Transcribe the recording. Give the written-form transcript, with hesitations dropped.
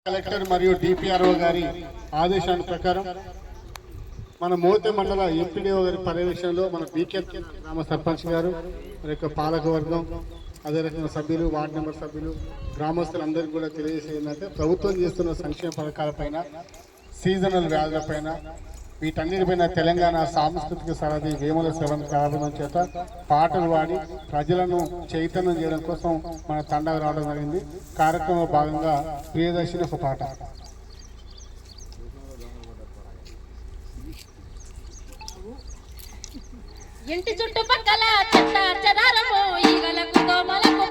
Collector మరియు DPRO గారి ఆదేశాల ప్రకారం మన మోతే మండల ఎంపీడీఓ గారి పర్యవేక్షణలో మన బీకే గ్రామ సర్పంచ్ గారు మరి యొక్క పాలకవర్గం అదే రకంగా సభ్యులు వార్డు నెంబర్ సభ్యులు గ్రామస్తులందరికీ కూడా తెలియజేసేది ఏంటంటే ప్రభుత్వం చేస్తున్న సంక్షేమ పథకాలపైన సీజనల్ వ్యాధులపైన వీటన్నిటిపైన తెలంగాణ సాంస్కృతిక సారథి వేముల శ్రవణ్ కార్యక్రమం చేత పాటలు పాడి ప్రజలను చైతన్యం చేయడం కోసం మన తండా రావడం జరిగింది. కార్యక్రమంలో భాగంగా ప్రియదర్శిని ఒక పాట. ఇంటి చుట్టుపక్కల చెత్త చెదారము ఈగలకు దోమలకు